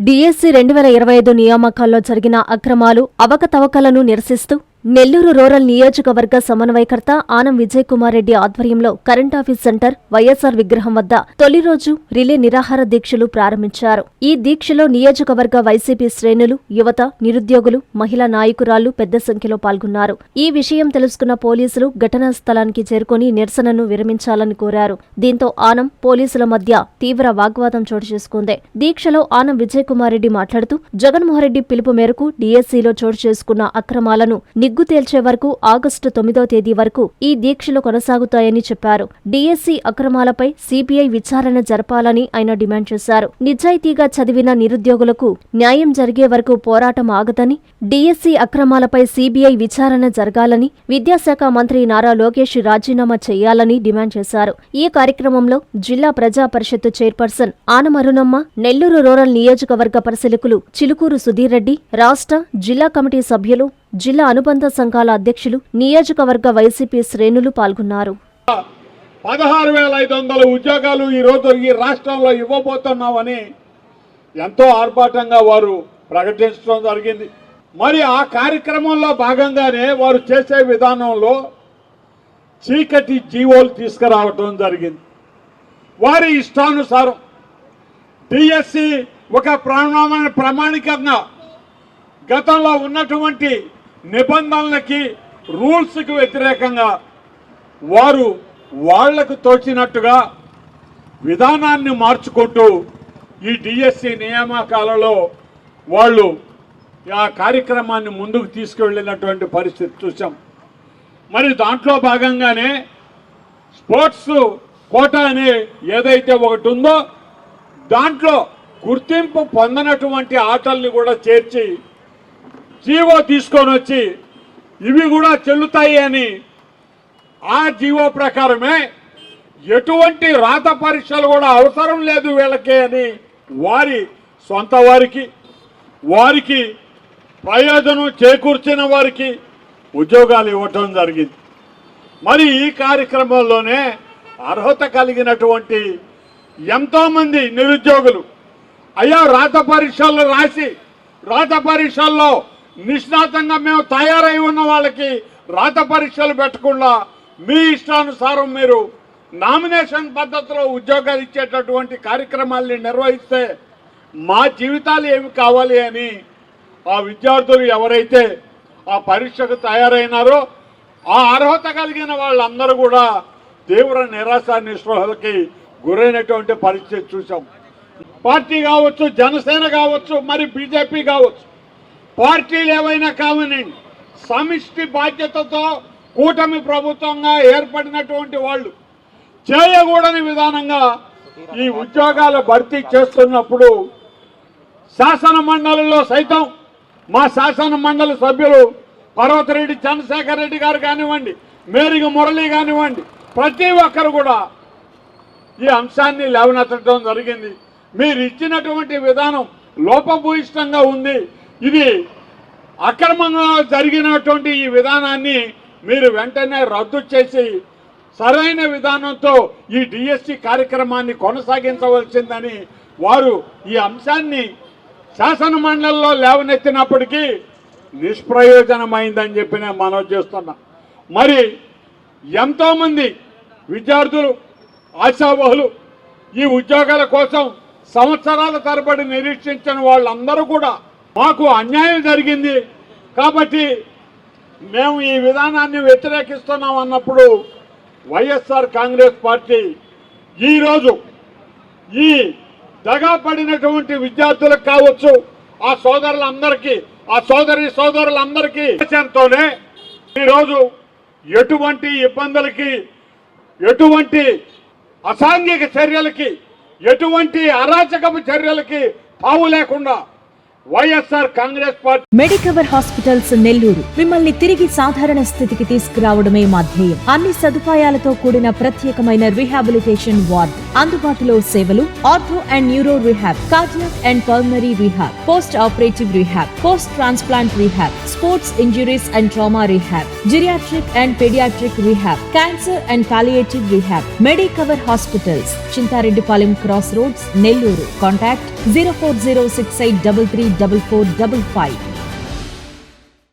DSC 2025 నియామకాల్లో జరిగిన అక్రమాలు, అవకతవకలను నిరసిస్తూ నెల్లూరు రూరల్ నియోజకవర్గ సమన్వయకర్త ఆనం విజయ్ కుమార్ రెడ్డి ఆధ్వర్యంలో కరెంటాఫీస్ సెంటర్, వైఎస్సార్ విగ్రహం వద్ద తొలి రోజు రిలే నిరాహార దీక్షలు ప్రారంభించారు. ఈ దీక్షలో నియోజకవర్గ వైసీపీ శ్రేణులు, యువత, నిరుద్యోగులు, మహిళా నాయకురాళ్లు పెద్ద సంఖ్యలో పాల్గొన్నారు. ఈ విషయం తెలుసుకున్న పోలీసులు ఘటనా స్థలానికి చేరుకుని నిరసనను విరమించాలని కోరారు. దీంతో ఆనం, పోలీసుల మధ్య తీవ్ర వాగ్వాదం చోటు చేసుకుంది. దీక్షలో ఆనం విజయ్ కుమార్ రెడ్డి మాట్లాడుతూ జగన్మోహన్ రెడ్డి పిలుపు మేరకు డిఎస్సిలో చోటు చేసుకున్న అక్రమాలను నిగ్గు తేల్చే వరకు ఆగస్టు 9వ తేదీ వరకు ఈ దీక్షలు కొనసాగుతాయని చెప్పారు. డిఎస్సి అక్రమాలపై సిబిఐ విచారణ జరపాలని ఆయన డిమాండ్ చేశారు. నిజాయితీగా చదివిన నిరుద్యోగులకు న్యాయం జరిగే వరకు పోరాటం ఆగదని, డిఎస్సి అక్రమాలపై సిబిఐ విచారణ జరగాలని, విద్యాశాఖ మంత్రి నారా లోకేష్ రాజీనామా చేయాలని డిమాండ్ చేశారు. ఈ కార్యక్రమంలో జిల్లా ప్రజా పరిషత్తు చైర్పర్సన్ ఆనం అరుణమ్మ, నెల్లూరు రూరల్ నియోజకవర్గ పరిశీలకులు చిలుకూరు సుధీర్ రెడ్డి, రాష్ట్ర, జిల్లా కమిటీ సభ్యులు, జిల్లా అనుబంధ సంఘాల అధ్యక్షులు, నియోజకవర్గ వైసీపీ శ్రేణులు పాల్గొన్నారు. 16,500 ఉద్యోగాలు ఈ రోజు ఈ రాష్ట్రంలో ఇవ్వబోతున్నామని ఎంతో ఆర్భాటంగా వారు ప్రకటించడం జరిగింది. మరి ఆ కార్యక్రమంలో భాగంగానే వారు చేసే విధానంలో చీకటి జీవోలు తీసుకురావడం జరిగింది. వారి ఇష్టానుసారం డిఎస్సి ఒక ప్రామాణికంగా గతంలో ఉన్నటువంటి నిబంధనలకి, రూల్స్కి వ్యతిరేకంగా వారు వాళ్లకు తోచినట్టుగా విధానాన్ని మార్చుకుంటూ ఈ డిఎస్సి నియామకాలలో వాళ్ళు ఆ కార్యక్రమాన్ని ముందుకు తీసుకువెళ్ళినటువంటి పరిస్థితి చూసాం. మరి దాంట్లో భాగంగానే స్పోర్ట్స్ కోటా అని ఏదైతే ఒకటి ఉందో దాంట్లో గుర్తింపు పొందనటువంటి ఆటల్ని కూడా చేర్చి జీవో తీసుకొని వచ్చి ఇవి కూడా చెల్లుతాయి అని ఆ జీవో ప్రకారమే ఎటువంటి రాత పరీక్షలు కూడా అవసరం లేదు వీళ్ళకే అని వారి సొంత వారికి ప్రయోజనం చేకూర్చిన వారికి ఉద్యోగాలు ఇవ్వటం జరిగింది. మరి ఈ కార్యక్రమంలోనే అర్హత కలిగినటువంటి ఎంతోమంది నిరుద్యోగులు అయ్యా రాత పరీక్షలు రాసి రాత పరీక్షల్లో నిష్ణాతంగా మేము తయారై ఉన్న వాళ్ళకి రాత పరీక్షలు పెట్టకుండా మీ ఇష్టానుసారం మీరు నామినేషన్ పద్ధతిలో ఉద్యోగాలు ఇచ్చేటటువంటి కార్యక్రమాల్ని నిర్వహిస్తే మా జీవితాలు ఏమి కావాలి అని ఆ విద్యార్థులు ఎవరైతే ఆ పరీక్షకు తయారైనారో ఆ అర్హత కలిగిన వాళ్ళందరూ కూడా తీవ్ర నిరాశ నిస్పృహలకి గురైనటువంటి పరిస్థితి చూసాం. పార్టీ కావచ్చు, జనసేన కావచ్చు, మరి బీజేపీ కావచ్చు, పార్టీలు ఏవైనా కావనండి, సమిష్టి బాధ్యతతో కూటమి ప్రభుత్వంగా ఏర్పడినటువంటి వాళ్ళు చేయకూడని విధానంగా ఈ ఉద్యోగాల భర్తీ చేస్తున్నప్పుడు శాసన మండలిలో సైతం మా శాసన మండలి సభ్యులు పర్వతరెడ్డి చంద్రశేఖర్ రెడ్డి గారు కానివ్వండి, మేరిగ మురళి కానివ్వండి, ప్రతి ఒక్కరు కూడా ఈ అంశాన్ని లేవనెత్తడం జరిగింది. మీరు ఇచ్చినటువంటి విధానం లోపభూయిష్టంగా ఉంది, ఇది అక్రమంగా జరిగినటువంటి ఈ విధానాన్ని మీరు వెంటనే రద్దు చేసి సరైన విధానంతో ఈ డిఎస్సి కార్యక్రమాన్ని కొనసాగించవలసిందని వారు ఈ అంశాన్ని శాసన మండలిలో లేవనెత్తినప్పటికీ నిష్ప్రయోజనమైందని చెప్పి నేను మనవి చేస్తున్నా. మరి ఎంతోమంది విద్యార్థులు, ఆశావహులు ఈ ఉద్యోగాల కోసం సంవత్సరాల తరబడి నిరీక్షించిన వాళ్ళందరూ కూడా మాకు అన్యాయం జరిగింది కాబట్టి మేము ఈ విధానాన్ని వ్యతిరేకిస్తున్నాం అన్నప్పుడు వైఎస్ఆర్ కాంగ్రెస్ పార్టీ ఈరోజు ఈ దగా పడినటువంటి విద్యార్థులకు కావచ్చు, ఆ సోదరులందరికీ, ఆ సోదరులందరికీ తోనే ఈరోజు ఎటువంటి ఇబ్బందులకి, ఎటువంటి అసాంఘిక చర్యలకి, ఎటువంటి అరాచకపు చర్యలకి తావు లేకుండా YSR Congress party Medicover hospitals Nellore మిమ్మల్ని తిరిగి సాధారణ స్థితికి తీసుకురావడమే మా ధ్యేయం. అన్ని సదుపాయాలతో కూడిన ప్రత్యేకమైన రీహాబిలిటేషన్ వార్డు, అందుబాటులో సేవలు ortho and neuro rehab, cardiac and pulmonary rehab, post operative rehab, post transplant rehab, sports injuries and trauma rehab, geriatric and paediatric rehab, cancer and palliative rehab, Medicover hospitals, Chintareddypalem cross roads, Nellore. Contact 0406833445.